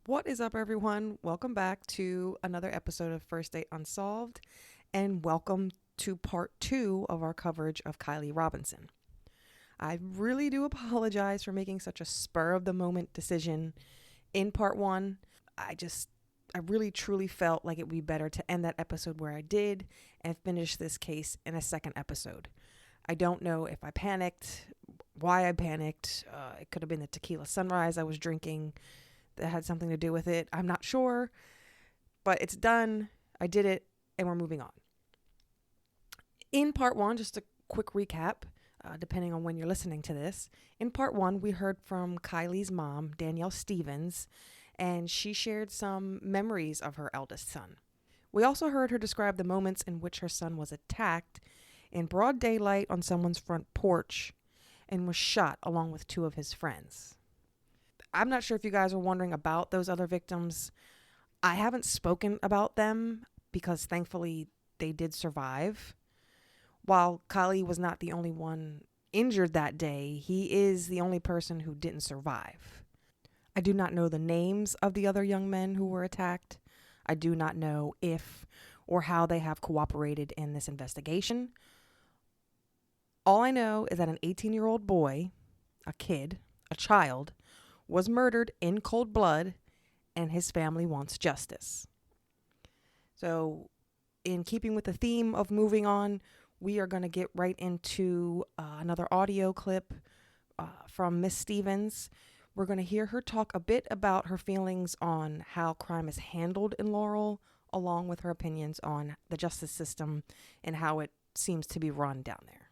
What is up, everyone? Welcome back to another episode of First Date Unsolved, and welcome to part 2 of our coverage of Kylee Robinson. I really do apologize for making such a spur of the moment decision in part 1. I really truly felt like it would be better to end that episode where I did and finish this case in a second episode. I don't know if I panicked, why I panicked. It could have been the tequila sunrise I was drinking that had something to do with it. I'm not sure, but it's done. I did it, and we're moving on. In part 1, just a quick recap, depending on when you're listening to this. In part 1, we heard from Kylie's mom, Danielle Stevens, and she shared some memories of her eldest son. We also heard her describe the moments in which her son was attacked in broad daylight on someone's front porch and was shot along with 2 of his friends. I'm not sure if you guys are wondering about those other victims. I haven't spoken about them because thankfully they did survive. While Kylee was not the only one injured that day, he is the only person who didn't survive. I do not know the names of the other young men who were attacked. I do not know if or how they have cooperated in this investigation. All I know is that an 18-year-old boy, a kid, a child, was murdered in cold blood, and his family wants justice. So, in keeping with the theme of moving on, we are going to get right into another audio clip from Miss Stevens. We're going to hear her talk a bit about her feelings on how crime is handled in Laurel, along with her opinions on the justice system and how it seems to be run down there.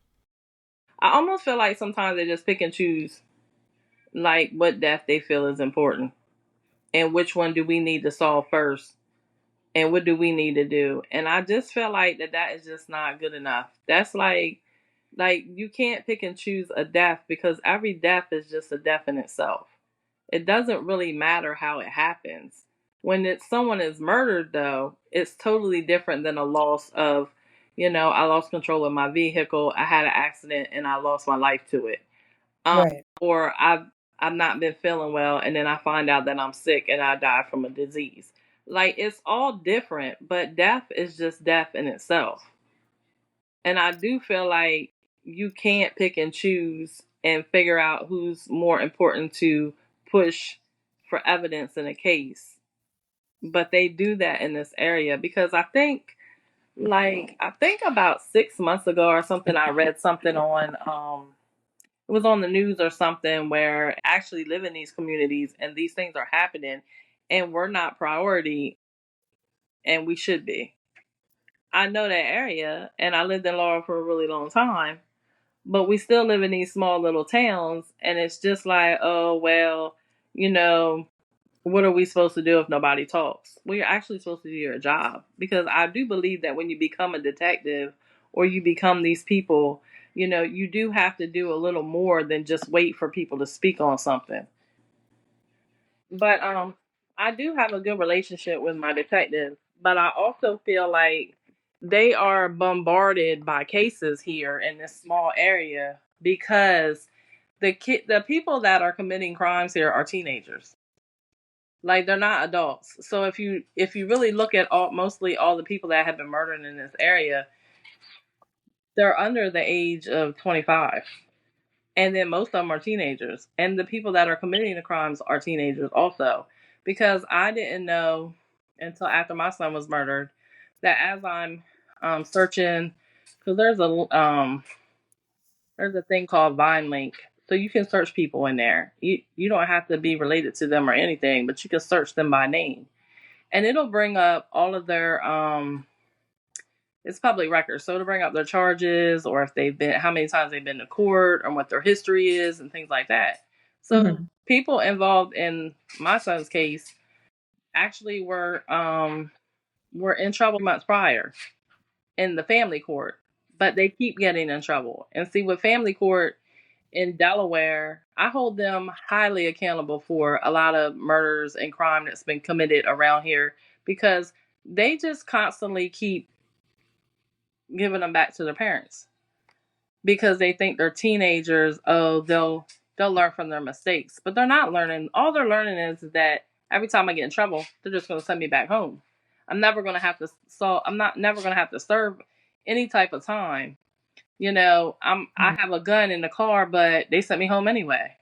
I almost feel like sometimes they just pick and choose like what death they feel is important and which one do we need to solve first and what do we need to do. And I just feel like that is just not good enough. That's like you can't pick and choose a death because every death is just a death in itself. It doesn't really matter how it happens. When someone is murdered though, it's totally different than a loss of, I lost control of my vehicle, I had an accident and I lost my life to it. Right. Or I've not been feeling well and then I find out that I'm sick and I die from a disease. Like it's all different, but death is just death in itself. And I do feel like you can't pick and choose and figure out who's more important to push for evidence in a case. But they do that in this area because I think about 6 months ago or something I read something on it was on the news or something where actually live in these communities and these things are happening and we're not priority and we should be. I know that area and I lived in Laurel for a really long time, but we still live in these small little towns and it's just like, oh, well, you know, what are we supposed to do if nobody talks? Well, you're actually supposed to do your job because I do believe that when you become a detective or you become these people, you do have to do a little more than just wait for people to speak on something. But I do have a good relationship with my detective, but I also feel like they are bombarded by cases here in this small area because the people that are committing crimes here are teenagers. Like they're not adults. So if you really look at mostly all the people that have been murdered in this area, they're under the age of 25. And then most of them are teenagers. And the people that are committing the crimes are teenagers also. Because I didn't know until after my son was murdered that as I'm searching, because there's a thing called Vine Link, so you can search people in there. You don't have to be related to them or anything, but you can search them by name, and it'll bring up all of their it's public records, so it'll bring up their charges or if they've been how many times they've been to court or what their history is and things like that. So Mm-hmm. people involved in my son's case actually were in trouble months prior in the family court, but they keep getting in trouble. And see, with family court in Delaware, I hold them highly accountable for a lot of murders and crime that's been committed around here because they just constantly keep giving them back to their parents because they think they're teenagers. Oh, they'll learn from their mistakes, but they're not learning. All they're learning is that Every time I get in trouble, they're just going to send me back home. I'm never going to have to I'm not never going to have to serve any type of time. I have a gun in the car, but they sent me home anyway.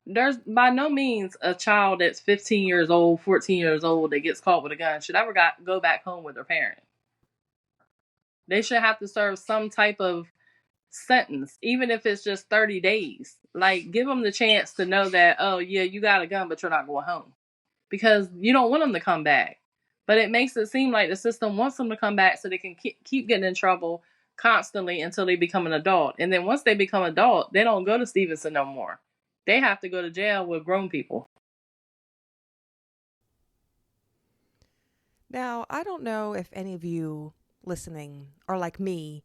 There's by no means a child that's 15 years old, 14 years old that gets caught with a gun should ever go back home with their parent. They should have to serve some type of sentence, even if it's just 30 days. Like, give them the chance to know that, oh, yeah, you got a gun, but you're not going home. Because you don't want them to come back. But it makes it seem like the system wants them to come back so they can keep getting in trouble constantly until they become an adult. And then once they become adult, they don't go to Stevenson no more. They have to go to jail with grown people. Now, I don't know if any of you listening are like me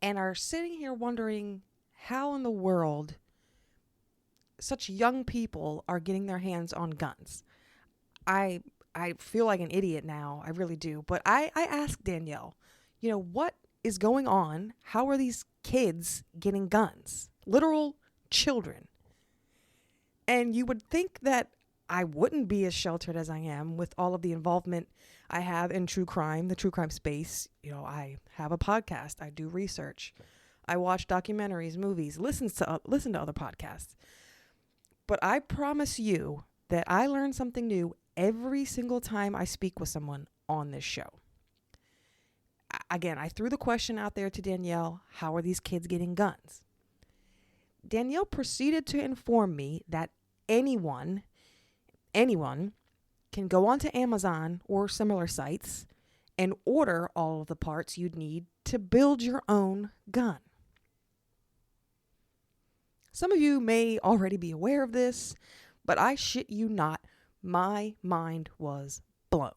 and are sitting here wondering how in the world such young people are getting their hands on guns. I feel like an idiot now. I really do. But I asked Danielle, what is going on? How are these kids getting guns? Literal children. And you would think that I wouldn't be as sheltered as I am with all of the involvement I have in true crime, the true crime space. I have a podcast. I do research. I watch documentaries, movies, listen to other podcasts. But I promise you that I learn something new every single time I speak with someone on this show. Again, I threw the question out there to Danielle, how are these kids getting guns? Danielle proceeded to inform me that anyone can go onto Amazon or similar sites and order all of the parts you'd need to build your own gun. Some of you may already be aware of this, but I shit you not, my mind was blown.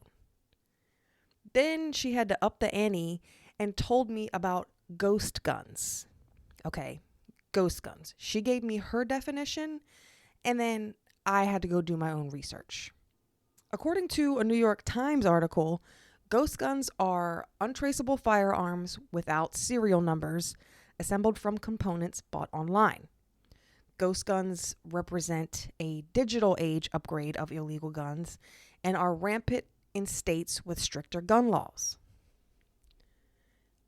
Then she had to up the ante and told me about ghost guns. Okay, ghost guns. She gave me her definition, and then I had to go do my own research. According to a New York Times article, ghost guns are untraceable firearms without serial numbers assembled from components bought online. Ghost guns represent a digital age upgrade of illegal guns and are rampant in states with stricter gun laws.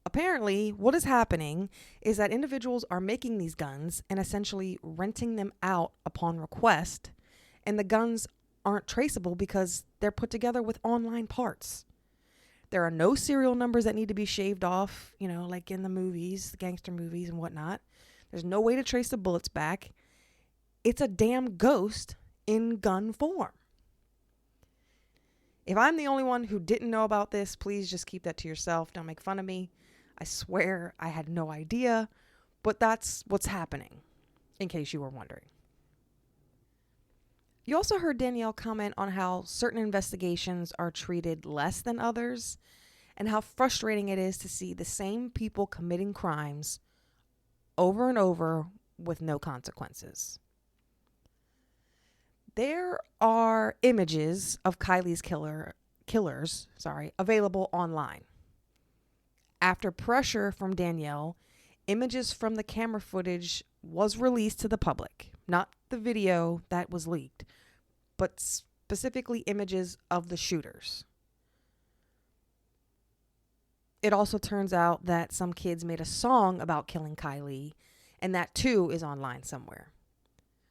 Apparently, what is happening is that individuals are making these guns and essentially renting them out upon request, and the guns aren't traceable because they're put together with online parts. There are no serial numbers that need to be shaved off, like in the movies, the gangster movies and whatnot. There's no way to trace the bullets back. It's a damn ghost in gun form. If I'm the only one who didn't know about this, please just keep that to yourself. Don't make fun of me. I swear I had no idea, but that's what's happening, in case you were wondering. You also heard Danielle comment on how certain investigations are treated less than others and how frustrating it is to see the same people committing crimes over and over with no consequences. There are images of Kylie's killers available online. After pressure from Danielle, images from the camera footage was released to the public. Not the video that was leaked, but specifically images of the shooters. It also turns out that some kids made a song about killing Kylee, and that too is online somewhere.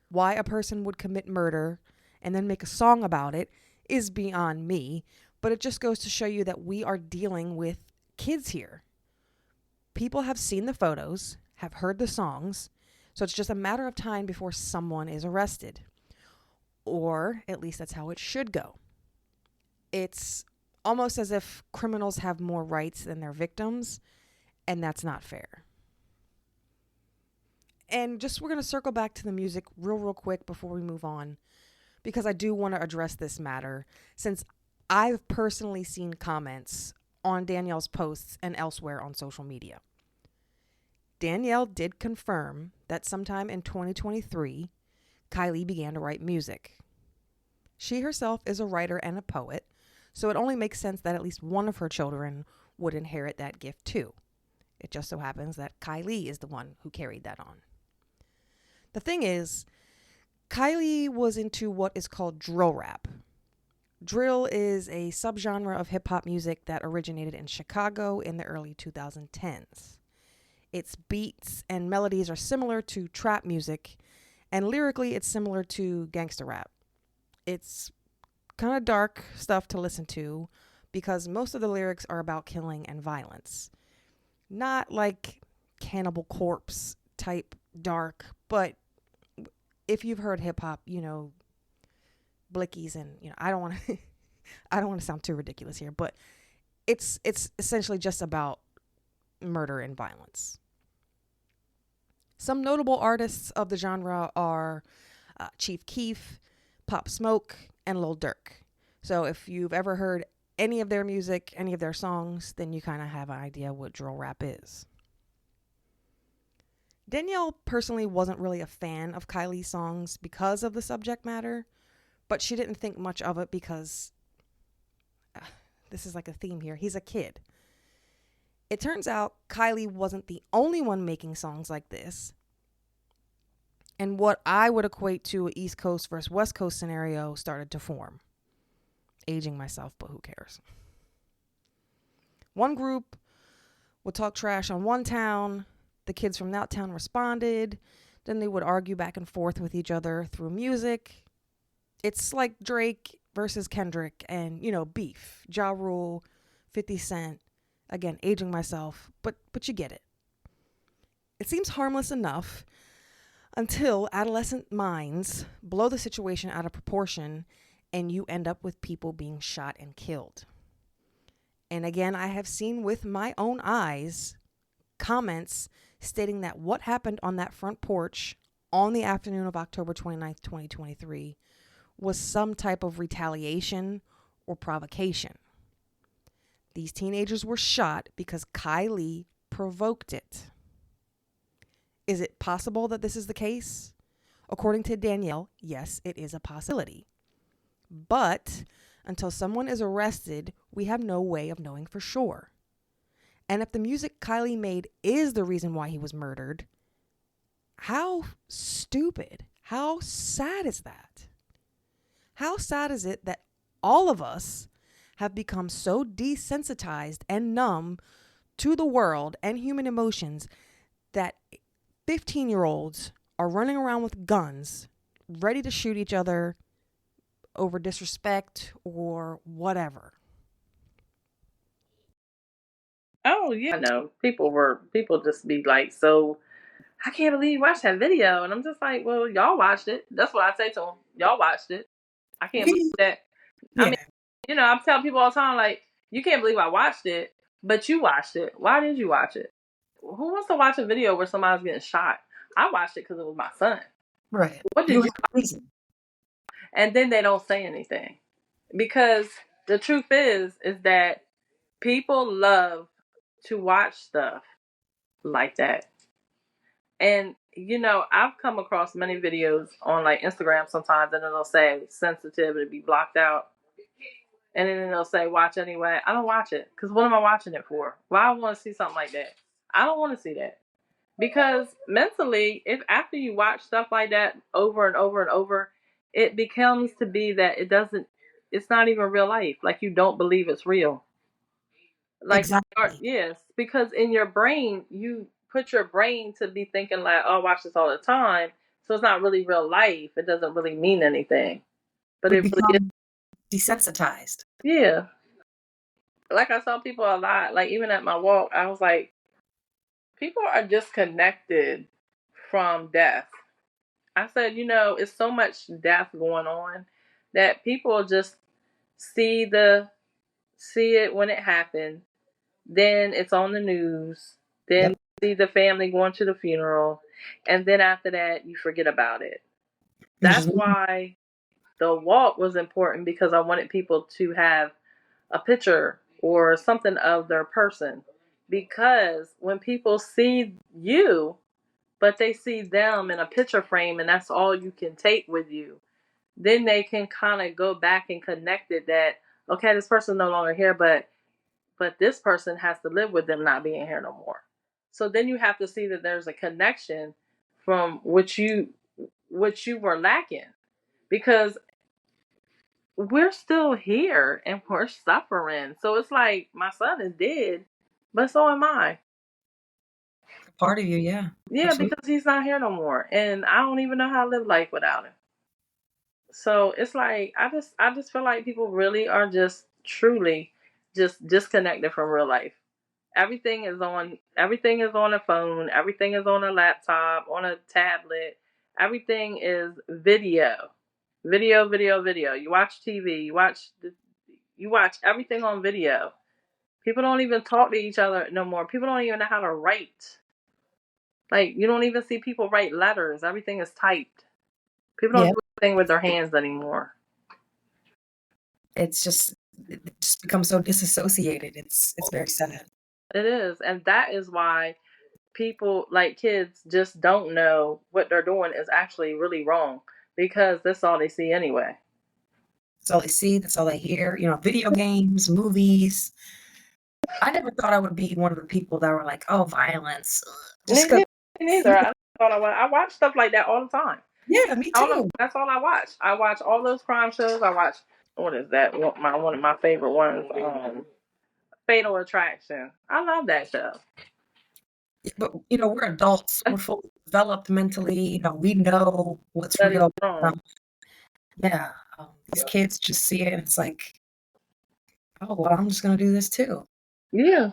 Why a person would commit murder and then make a song about it is beyond me, but it just goes to show you that we are dealing with kids here. People have seen the photos, have heard the songs, so it's just a matter of time before someone is arrested. Or at least that's how it should go. It's almost as if criminals have more rights than their victims, and that's not fair. And we're going to circle back to the music real quick before we move on, because I do want to address this matter, since I've personally seen comments on Danielle's posts and elsewhere on social media. Danielle did confirm that sometime in 2023, Kylee began to write music. She herself is a writer and a poet, so it only makes sense that at least one of her children would inherit that gift too. It just so happens that Kylee is the one who carried that on. The thing is, Kylee was into what is called drill rap. Drill is a subgenre of hip hop music that originated in Chicago in the early 2010s. Its beats and melodies are similar to trap music, and lyrically, it's similar to gangster rap. It's kind of dark stuff to listen to because most of the lyrics are about killing and violence. Not like Cannibal Corpse type dark, but if you've heard hip hop, you know, blickies and, you know, I don't want to I don't want to sound too ridiculous here, but it's essentially just about murder and violence. Some notable artists of the genre are Chief Keef, Pop Smoke, and Lil Durk. So if you've ever heard any of their music, any of their songs, then you kind of have an idea what drill rap is. Danielle personally wasn't really a fan of Kylie's songs because of the subject matter, but she didn't think much of it because this is like a theme here. He's a kid. It turns out Kylee wasn't the only one making songs like this. And what I would equate to an East Coast versus West Coast scenario started to form. Aging myself, but who cares? One group would talk trash on one town. The kids from that town responded. Then they would argue back and forth with each other through music. It's like Drake versus Kendrick and, you know, beef. Ja Rule, 50 Cent. Again, aging myself, but you get it. It seems harmless enough until adolescent minds blow the situation out of proportion and you end up with people being shot and killed. And again, I have seen with my own eyes comments stating that what happened on that front porch on the afternoon of October 29th, 2023 was some type of retaliation or provocation. These teenagers were shot because Kylee provoked it. Is it possible that this is the case? According to Danielle, yes, it is a possibility. But until someone is arrested, we have no way of knowing for sure. And if the music Kylee made is the reason why he was murdered, how stupid, how sad is that? How sad is it that all of us have become so desensitized and numb to the world and human emotions that 15-year-olds are running around with guns, ready to shoot each other over disrespect or whatever? Oh yeah, I know. People just be like, so I can't believe you watched that video, and I'm just like, well, y'all watched it. That's what I say to them. Y'all watched it. I can't believe that. Yeah. I mean, you know, I'm telling people all the time, like, you can't believe I watched it, but you watched it. Why did you watch it? Who wants to watch a video where somebody's getting shot? I watched it because it was my son. Right. What did you watch? And then they don't say anything. Because the truth is that people love to watch stuff like that. And, you know, I've come across many videos on like Instagram sometimes, and it'll say sensitive and be blocked out. And then they'll say, watch anyway. I don't watch it. Because what am I watching it for? Why I want to see something like that? I don't want to see that. Because mentally, if after you watch stuff like that over and over and over, it becomes to be that it's not even real life. Like, you don't believe it's real. Like, exactly. Yes, because in your brain, you put your brain to be thinking like, oh, I watch this all the time. So it's not really real life. It doesn't really mean anything. But it really is. Desensitized. Yeah. Like I saw people a lot, like even at my walk, I was like, people are disconnected from death. I said, you know, it's so much death going on that people just see it when it happened. Then it's on the news. Then see the family going to the funeral. And then after that, you forget about it. That's why the walk was important, because I wanted people to have a picture or something of their person. Because when people see you, but they see them in a picture frame and that's all you can take with you, then they can kind of go back and connect it that, okay, this person's no longer here, but this person has to live with them not being here no more. So then you have to see that there's a connection from what you were lacking, because we're still here and we're suffering. So it's like my son is dead, but so am I. Part of you, yeah, Yeah, absolutely. because he's not here no more, and I don't even know how to live life without him. So it's like I just feel like people really are just truly just disconnected from real life. Everything is on a phone, everything is on a laptop, on a tablet. Everything is video. Video, video, video. You watch TV, you watch everything on video. People don't even talk to each other no more. People don't even know how to write. Like, you don't even see people write letters. Everything is typed. People don't Yeah, do anything with their hands anymore. it's just it just becomes so disassociated. It's very sad. It is. And that is why people, like kids, just don't know what they're doing is actually really wrong, because that's all they see anyway. That's all they see. That's all they hear. Video games, movies. I never thought I would be one of the people that were like, "Oh, violence," ugh," just Me because. neither. I watch stuff like that all the time. Yeah, me All too. that's all I watch. I watch all those crime shows. I watch, what is that? One of my favorite ones, Fatal Attraction. I love that show. But we're adults. We're fully developed mentally. We know what's That is real. wrong. Um, yeah, these kids just see it, and it's like, oh, well, I'm just gonna do this too. Yeah.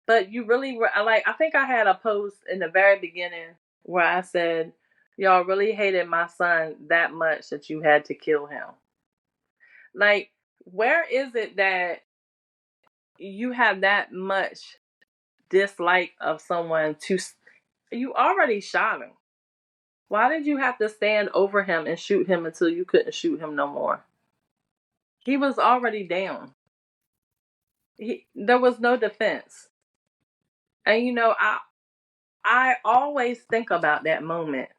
But you really were like, I think I had a post in the very beginning where I said, y'all really hated my son that much that you had to kill him. Like, where is it that you have that much dislike of someone you already shot him? Why did you have to stand over him and shoot him until you couldn't shoot him no more? He was already down. There was no defense. And I always think about that moment.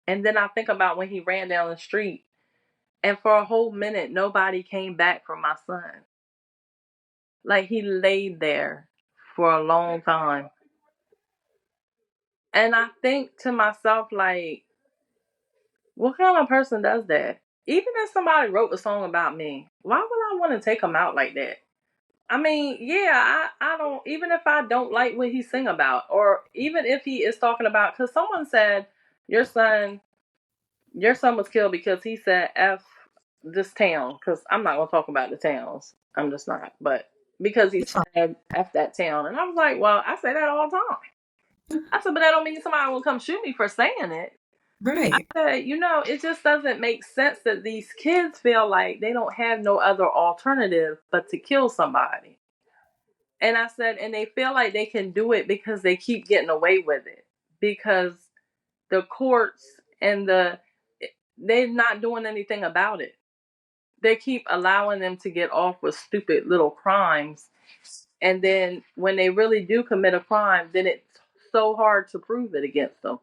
And then I think about when he ran down the street, and for a whole minute nobody came back for my son. Like, he laid there for a long time. And I think to myself, like, what kind of person does that? Even if somebody wrote a song about me, why would I want to take him out like that? I mean, yeah, I don't, even if I don't like what he sing about, or even if he is talking about, because someone said, your son your son was killed because he said F this town, because I'm not going to talk about the towns. I'm just not. But because he It's fine. said F that town. And I was like, well, I say that all the time. I said, but that don't mean somebody will come shoot me for saying it. I Right. said, it just doesn't make sense that these kids feel like they don't have no other alternative but to kill somebody. And I said, and they feel like they can do it because they keep getting away with it. Because the courts and they're not doing anything about it. They keep allowing them to get off with stupid little crimes. And then when they really do commit a crime, then it's so hard to prove it against them.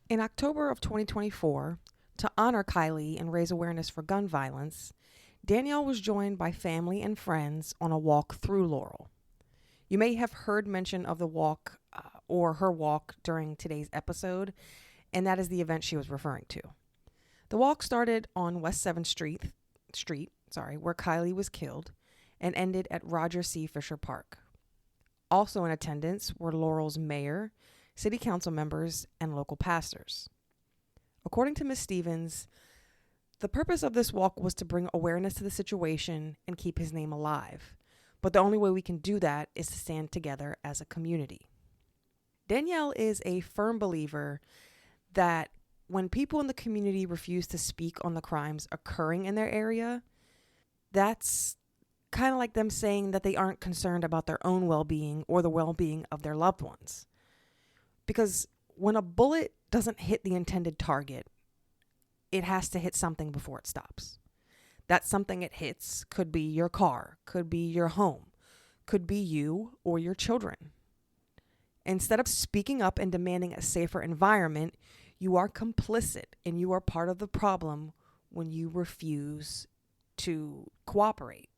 In October of 2024, to honor Kylee and raise awareness for gun violence, Danielle was joined by family and friends on a walk through Laurel. You may have heard mention of the walk or her walk during today's episode, and that is the event she was referring to. The walk started on West 7th Street, where Kylee was killed, and ended at Roger C. Fisher Park. Also in attendance were Laurel's mayor, city council members, and local pastors. According to Ms. Stevens, the purpose of this walk was to bring awareness to the situation and keep his name alive. But the only way we can do that is to stand together as a community. Danielle is a firm believer that when people in the community refuse to speak on the crimes occurring in their area, that's kind of like them saying that they aren't concerned about their own well-being or the well-being of their loved ones. Because when a bullet doesn't hit the intended target, it has to hit something before it stops. That something it hits could be your car, could be your home, could be you or your children. Instead of speaking up and demanding a safer environment, you are complicit and you are part of the problem when you refuse to cooperate.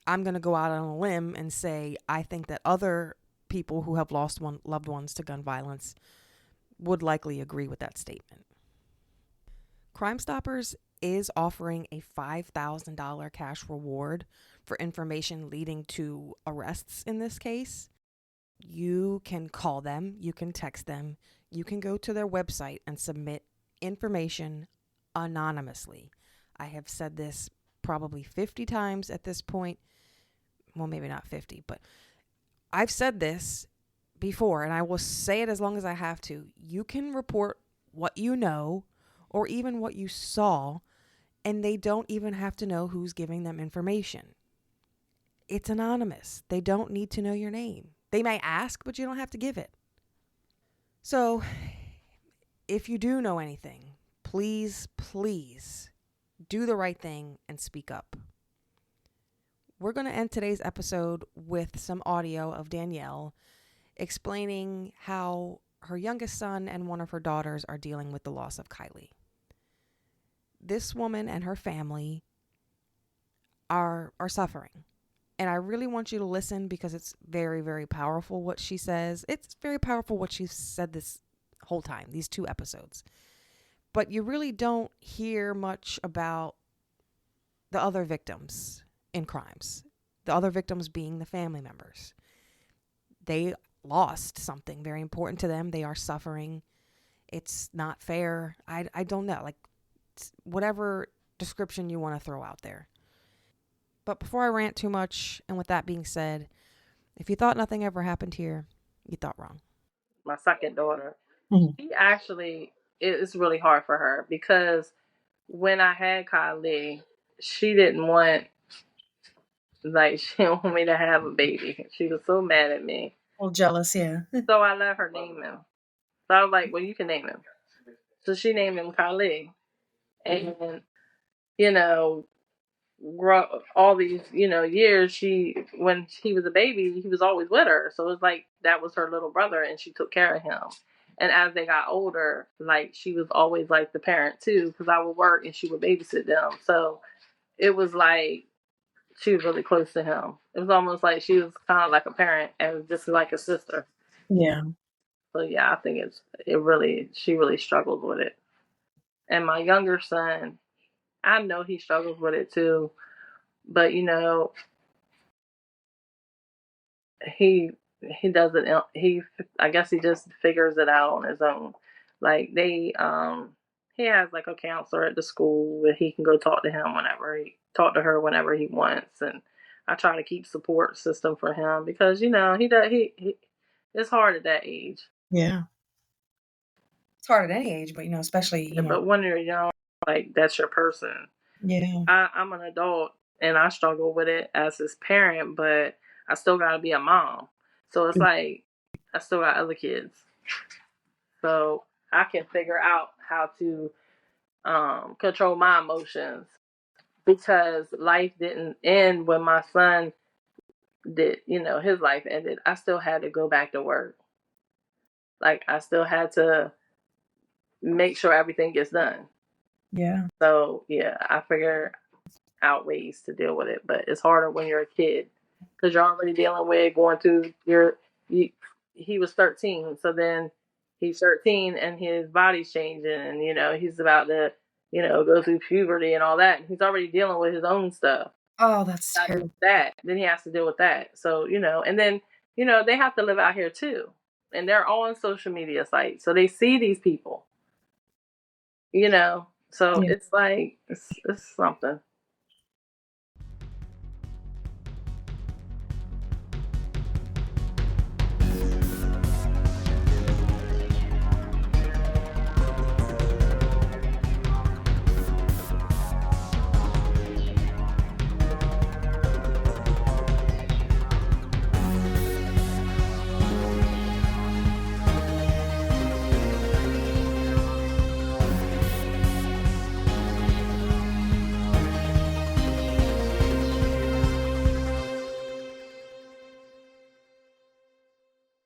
I'm going to go out on a limb and say I think that other people who have lost loved ones to gun violence would likely agree with that statement. Crime Stoppers is offering a $5,000 cash reward for information leading to arrests in this case. You can call them, you can text them, you can go to their website and submit information anonymously. I have said this probably 50 times at this point. Well, maybe not 50, but I've said this before, and I will say it as long as I have to. You can report what you know or even what you saw, and they don't even have to know who's giving them information. It's anonymous. They don't need to know your name. They may ask, but you don't have to give it. So, if you do know anything, please, please do the right thing and speak up. We're going to end today's episode with some audio of Danielle explaining how her youngest son and one of her daughters are dealing with the loss of Kylee. This woman and her family are suffering. And I really want you to listen because it's very, very powerful what she says. It's very powerful what she's said this whole time, these 2 episodes. But you really don't hear much about the other victims in crimes. The other victims being the family members. They lost something very important to them. They are suffering. It's not fair. I don't know. Like, whatever description you want to throw out there. But before I rant too much, and with that being said, if you thought nothing ever happened here, you thought wrong. My second daughter, she actually, it's really hard for her because when I had Kylee, she didn't want, like, she didn't want me to have a baby. She was so mad at me. Well, jealous, yeah. So I let her name him. So I was like, well, you can name him. So she named him Kylee. And, you know, all these, years, when he was a baby, he was always with her. So it was like that was her little brother, and she took care of him. And as they got older, like, she was always like the parent too, because I would work and she would babysit them. So it was like she was really close to him. It was almost like she was kind of like a parent and just like a sister. Yeah. So yeah, I think she really struggled with it. And my younger son, I know he struggles with it too, but he doesn't. I guess he just figures it out on his own. Like he has like a counselor at the school where he can go talk to her whenever he wants, and I try to keep support system for him because he does he it's hard at that age. Yeah. It's hard at any age, but especially But when you're young, like, that's your person. Yeah. I'm an adult and I struggle with it as his parent, but I still got to be a mom. So it's like I still got other kids. So I can figure out how to control my emotions because life didn't end when my son did, his life ended. I still had to go back to work. Like, I still had to make sure everything gets done. Yeah. So, yeah, I figure out ways to deal with it, but it's harder when you're a kid because you're already dealing with going through he was 13, so then he's 13 and his body's changing, and he's about to go through puberty and all that, and he's already dealing with his own stuff. Oh, that's terrible. That then he has to deal with that. So and then they have to live out here too, and they're all on social media sites, so they see these people. So yeah. It's like it's something.